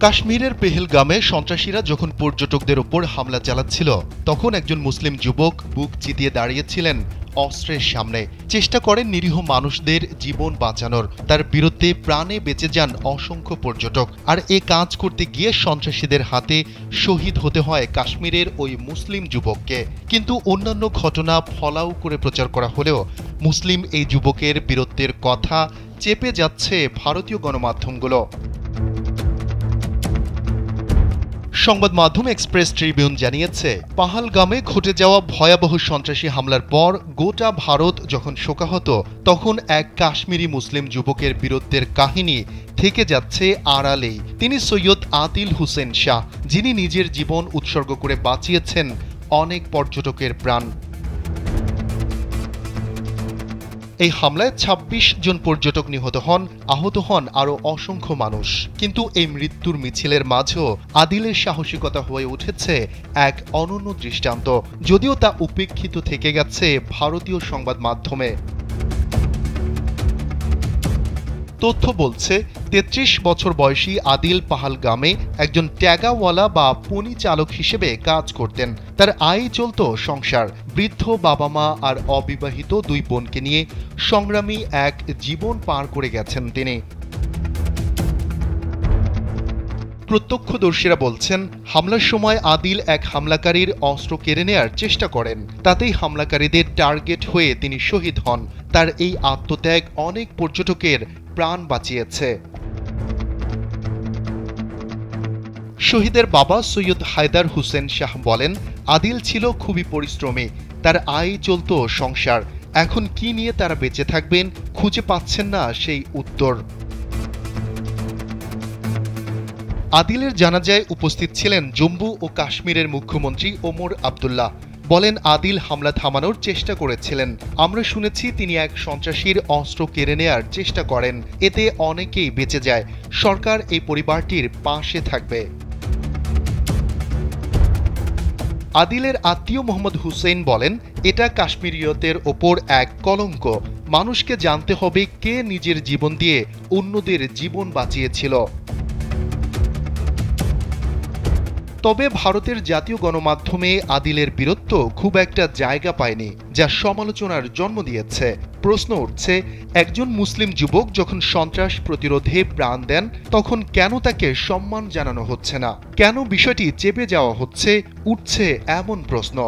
কাশ্মীরের পেহেলগামে সন্ত্রাসীরা যখন পর্যটকদের ওপর হামলা চালাচ্ছিল তখন একজন মুসলিম যুবক বুক চিতিয়ে দাঁড়িয়েছিলেন অস্ত্রের সামনে। চেষ্টা করেন নিরীহ মানুষদের জীবন বাঁচানোর। তার বিরুদ্ধে প্রাণে বেঁচে যান অসংখ্য পর্যটক। আর এ কাজ করতে গিয়ে সন্ত্রাসীদের হাতে শহীদ হতে হয় কাশ্মীরের ওই মুসলিম যুবককে। কিন্তু অন্যান্য ঘটনা ফলাও করে প্রচার করা হলেও মুসলিম এই যুবকের বীরত্বের কথা চেপে যাচ্ছে ভারতীয় গণমাধ্যমগুলো। সংবাদ মাধ্যম এক্সপ্রেস ট্রিবিউন জানিয়েছে, পাহালগামে ঘটে যাওয়া ভয়াবহ সন্ত্রাসী হামলার পর গোটা ভারত যখন শোকাহত, তখন এক কাশ্মীরি মুসলিম যুবকের বীরত্বের কাহিনী থেকে যাচ্ছে আড়ালেই। তিনি সৈয়দ আদিল হুসেন শাহ, যিনি নিজের জীবন উৎসর্গ করে বাঁচিয়েছেন অনেক পর্যটকের প্রাণ। এই হামলায় ২৬ জন পর্যটক নিহত হন, আহত হন আরও অসংখ্য মানুষ। কিন্তু এই মৃত্যুর মিছিলের মাঝেও আদিলের সাহসিকতা হয়ে উঠেছে এক অনন্য দৃষ্টান্ত, যদিও তা উপেক্ষিত থেকে গেছে ভারতীয় সংবাদ মাধ্যমে। তথ্য বলছে, ৩৩ বছর বয়সী আদিল পাহালগামে একজন ট্যাগাওয়ালা বা পনি চালক হিসেবে কাজ করতেন। তার আয় চলত সংসার। বৃদ্ধ বাবা মা আর অবিবাহিত দুই বোনকে নিয়ে সংগ্রামী এক জীবন পার করে গেছেন তিনি। প্রত্যক্ষদর্শীরা বলছেন, হামলার সময় আদিল এক হামলাকারীর অস্ত্র কেড়ে নেয়ার চেষ্টা করেন। তাতেই হামলাকারীদের টার্গেট হয়ে তিনি শহীদ হন। তার এই আত্মত্যাগ অনেক পর্যটকের প্রাণ বাঁচিয়েছে। শহীদের বাবা সৈয়দ হায়দার হুসেন শাহ বলেন, আদিল ছিল খুবই পরিশ্রমী। তার আয় চলত সংসার। এখন কি নিয়ে তারা বেঁচে থাকবেন, খুঁজে পাচ্ছেন না সেই উত্তর। আদিলের জানাজায় উপস্থিত ছিলেন জম্মু ও কাশ্মীরের মুখ্যমন্ত্রী ওমর আবদুল্লাহ। বলেন, আদিল হামলা থামানোর চেষ্টা করেছিলেন। আমরা শুনেছি তিনি এক সন্ত্রাসীর অস্ত্র কেড়ে নেয়ার চেষ্টা করেন। এতে অনেকেই বেঁচে যায়। সরকার এই পরিবারটির পাশে থাকবে। আদিলের আত্মীয় মোহাম্মদ হুসেইন বলেন, এটা কাশ্মীরিয়তের ওপর এক কলঙ্ক। মানুষকে জানতে হবে কে নিজের জীবন দিয়ে অন্যদের জীবন বাঁচিয়েছিল। তবে ভারতের জাতীয় গণমাধ্যমে আদিলের বীরত্ব খুব একটা জায়গা পায়নি, যা সমালোচনার জন্ম দিয়েছে। প্রশ্ন উঠছে, একজন মুসলিম যুবক যখন সন্ত্রাস প্রতিরোধে প্রাণ দেন, তখন কেন তাকে সম্মান জানানো হচ্ছে না? কেন বিষয়টি চেপে যাওয়া হচ্ছে? উঠছে এমন প্রশ্ন।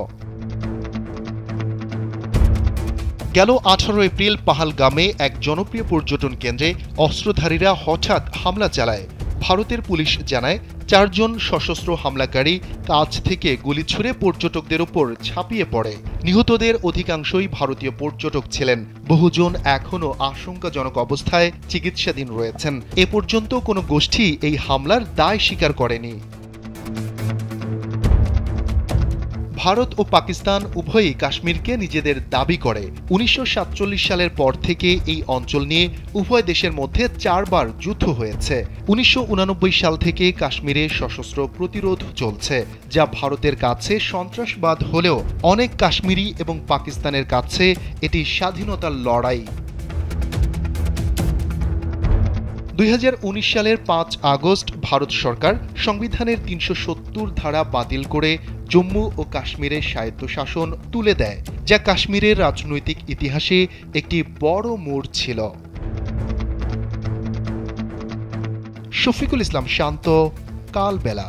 গেল 18 এপ্রিল পাহালগামে এক জনপ্রিয় পর্যটন কেন্দ্রে অস্ত্রধারীরা হঠাৎ হামলা চালায়। ভারতের পুলিশ জানায়, ৪ জন সশস্ত্র হামলাকারী কাছ থেকে গুলি ছুড়ে পর্যটকদের ওপর ঝাঁপিয়ে পড়ে। নিহতদের অধিকাংশই ভারতীয় পর্যটক ছিলেন। বহুজন এখনও আশঙ্কাজনক অবস্থায় চিকিৎসাধীন রয়েছেন। এ পর্যন্ত কোনো গোষ্ঠী এই হামলার দায় স্বীকার করেনি। ভারত ও পাকিস্তান উভয়ই কাশ্মীরকে নিজেদের দাবি করে। ১৯৪৭ সালের পর থেকে এই অঞ্চল নিয়ে উভয় দেশের মধ্যে ৪ বার যুদ্ধ হয়েছে। ১৯৮৯ সাল থেকে কাশ্মীরে সশস্ত্র প্রতিরোধ চলছে, যা ভারতের কাছে সন্ত্রাসবাদ হলেও অনেক কাশ্মীরি এবং পাকিস্তানের কাছে এটি স্বাধীনতার লড়াই। ২০১৯ সালের ৫ আগস্ট ভারত সরকার সংবিধানের ৩৭০ ধারা বাতিল করে জম্মু ও কাশ্মীরের স্বায়ত্তশাসন তুলে দেয়, যা কাশ্মীরের রাজনৈতিক ইতিহাসে একটি বড় মোড় ছিল। শফিকুল ইসলাম শান্ত, কালবেলা।